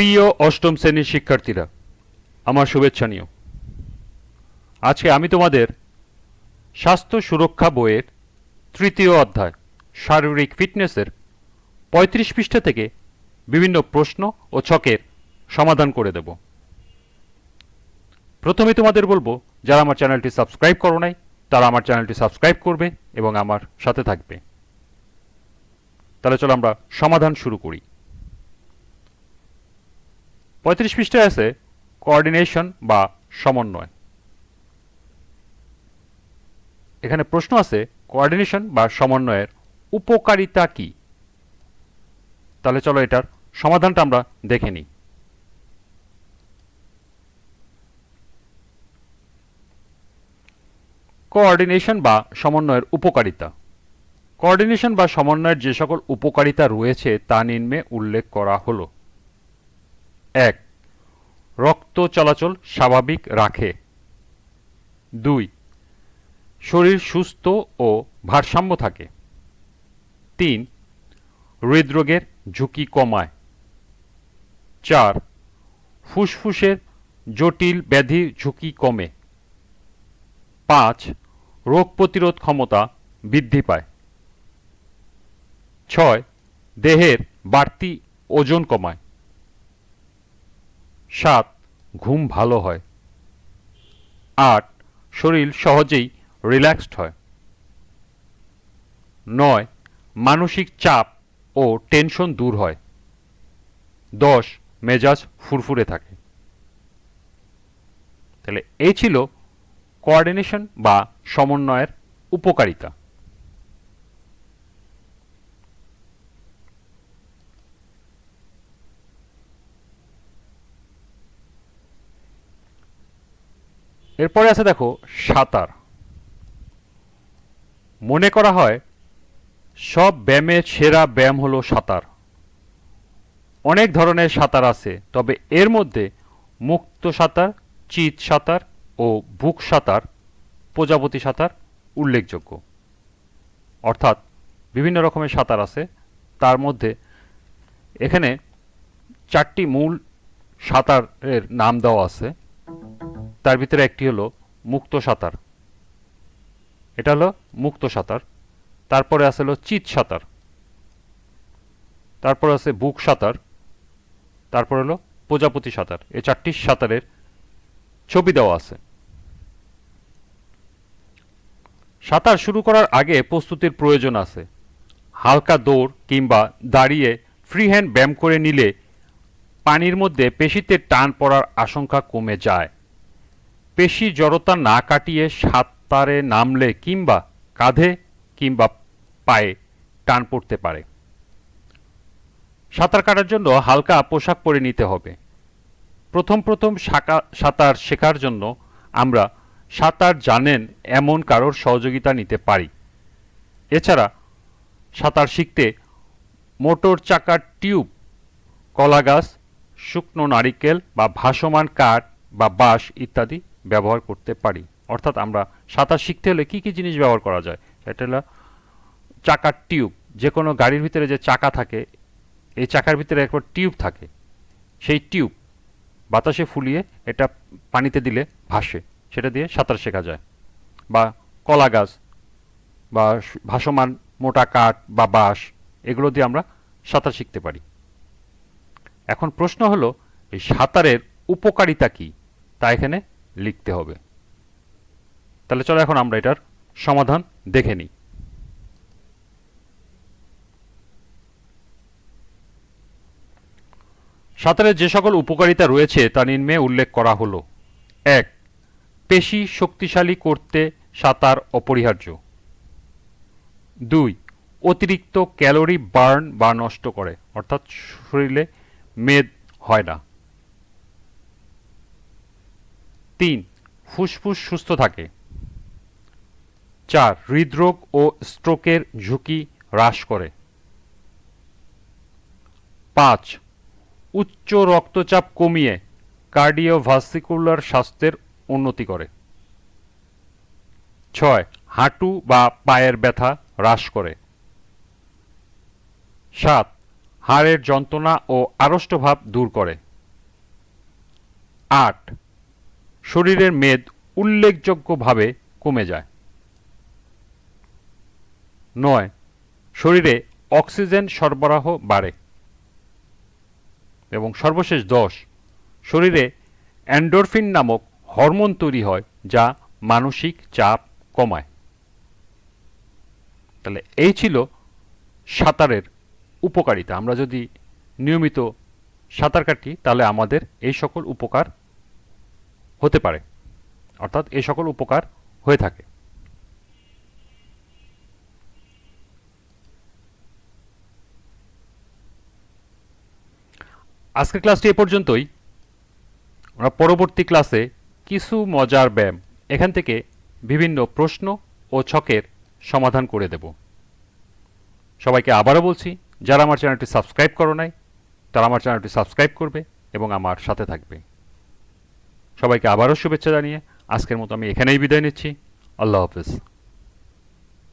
প্রিয় অষ্টম শ্রেণীর শিক্ষার্থীরা, আমার শুভেচ্ছা নিও। আজকে আমি তোমাদের স্বাস্থ্য সুরক্ষা বইয়ের তৃতীয় অধ্যায় শারীরিক ফিটনেসের ৩৫ পৃষ্ঠা থেকে বিভিন্ন প্রশ্ন ও ছকের সমাধান করে দেব। প্রথমে তোমাদের বলবো, যারা আমার চ্যানেলটি সাবস্ক্রাইব করো নাই তারা আমার চ্যানেলটি সাবস্ক্রাইব করবে এবং আমার সাথে থাকবে। তাহলে চলো আমরা সমাধান শুরু করি। ৩৫ পৃষ্ঠায় আছে কোঅর্ডিনেশন বা সমন্বয়। এখানে প্রশ্ন আছে কোঅর্ডিনেশন বা সমন্বয়ের উপকারিতা কি। তাহলে চলো এটার সমাধানটা আমরা দেখে নিই। কোঅর্ডিনেশন বা সমন্বয়ের উপকারিতা। কোঅর্ডিনেশন বা সমন্বয়ের যে সকল উপকারিতা রয়েছে তা নিম্নে উল্লেখ করা হলো। ১. রক্ত চলাচল স্বাভাবিক রাখে। ২. শরীর সুস্থ ও ভারসাম্য থাকে। ৩. হৃদরোগের ঝুঁকি কমায়। ৪. ফুসফুসের জটিল ব্যাধির ঝুঁকি কমে। ৫. রোগ প্রতিরোধ ক্ষমতা বৃদ্ধি পায়। ৬. দেহের বাড়তি ওজন কমায়। ৭. ঘুম ভালো হয়। ৮. শরীর সহজেই রিল্যাক্সড হয়। ৯. মানসিক চাপ ও টেনশন দূর হয়। ১০. মেজাজ ফুরফুরে থাকে। তাহলে এই ছিল কোঅর্ডিনেশন বা সমন্বয়ের উপকারিতা। এরপরে আছে দেখো সাঁতার। মনে করা হয় সব ব্যায়ামের সেরা ব্যায়াম হলো সাঁতার। অনেক ধরনের সাঁতার আছে, তবে এর মধ্যে মুক্ত সাঁতার, চিৎ সাঁতার ও বুক সাঁতার, প্রজাপতি সাঁতার উল্লেখযোগ্য। অর্থাৎ বিভিন্ন রকমের সাঁতার আছে, তার মধ্যে এখানে 4টি মূল সাঁতারের নাম দেওয়া আছে। তার ভিতরে একটি হলো মুক্ত সাঁতার, এটা হলো মুক্ত সাঁতার। তারপরে আছে হলো চিৎ সাঁতার, তারপর আছে বুক সাঁতার, তারপর হলো প্রজাপতি সাঁতার। এই 4টি সাঁতারের ছবি দেওয়া আছে। সাঁতার শুরু করার আগে প্রস্তুতির প্রয়োজন আছে। হালকা দৌড় কিংবা দাঁড়িয়ে ফ্রি হ্যান্ড ব্যায়াম করে নিলে পানির মধ্যে পেশিতে টান পড়ার আশঙ্কা কমে যায়। পেশি জড়তা না কাটিয়ে সাঁতারে নামলে কিংবা কাঁধে কিংবা পায়ে টান পড়তে পারে। সাঁতার কাটার জন্য হালকা পোশাক পরে নিতে হবে। প্রথম সাঁতার শেখার জন্য আমরা সাঁতার জানেন এমন কারোর সহযোগিতা নিতে পারি। এছাড়া সাঁতার শিখতে মোটর চাকার টিউব, কলা গাছ, শুকনো নারিকেল বা ভাসমান কাঠ বা বাঁশ ইত্যাদি ব্যবহার করতে পারি। অর্থাৎ আমরা সাঁতার শিখতে হলে কী কী জিনিস ব্যবহার করা যায়, সেটা হলো চাকার টিউব। যে কোনো গাড়ির ভিতরে যে চাকা থাকে, এই চাকার ভিতরে একবার টিউব থাকে, সেই টিউব বাতাসে ফুলিয়ে এটা পানিতে দিলে ভাসে, সেটা দিয়ে সাঁতার শেখা যায়। বা কলা গাছ বা ভাসমান মোটা কাঠ বা বাঁশ, এগুলো দিয়ে আমরা সাঁতার শিখতে পারি। এখন প্রশ্ন হলো এই সাঁতারের উপকারিতা কি, তা এখানে লিখতে হবে। তাহলে চলো এখন আমরা এটার সমাধান দেখে নিই। সাঁতারের যে সকল উপকারিতা রয়েছে তা নিম্নে উল্লেখ করা হলো। ১. পেশি শক্তিশালী করতে সাঁতার অপরিহার্য। 2. অতিরিক্ত ক্যালোরি বার্ন বা নষ্ট করে, অর্থাৎ শরীরে মেদ হয় না। 3. ফুসফুস সুস্থ থাকে। 4. হৃদরোগ ও স্ট্রোকের ঝুঁকি হ্রাস করে। 5. উচ্চ রক্তচাপ কমিয়ে কার্ডিওভাস্কুলার স্বাস্থ্যের উন্নতি করে। 6. হাঁটু বা পায়ের ব্যথা হ্রাস করে। 7. হাড়ের যন্ত্রণা ও আড়ষ্টভাব দূর করে। 8. শরীরের মেদ উল্লেখযোগ্যভাবে কমে যায়। 9. শরীরে অক্সিজেন সরবরাহ বাড়ে। এবং সর্বশেষ 10. শরীরে এন্ডোরফিন নামক হরমোন তৈরি হয় যা মানসিক চাপ কমায়। তাহলে এই ছিল সাঁতারের উপকারিতা। আমরা যদি নিয়মিত সাঁতার কাটি তাহলে আমাদের এই সকল উপকার হতে পারে, অর্থাৎ এই সকল উপকার হয়ে থাকে। আজকের ক্লাসটি এ পর্যন্তই। আমরা পরবর্তী ক্লাসে কিছু মজার ব্যায়াম এখান থেকে বিভিন্ন প্রশ্ন ও ছকের সমাধান করে দেব। সবাইকে আবারও বলছি, যারা আমার চ্যানেলটি সাবস্ক্রাইব করো নাই তারা আমার চ্যানেলটি সাবস্ক্রাইব করবে এবং আমার সাথে থাকবে। সবাইকে আবারও শুভেচ্ছা জানিয়ে আজকের মতো আমি এখানেই বিদায় নিচ্ছি। আল্লাহ হাফেজ।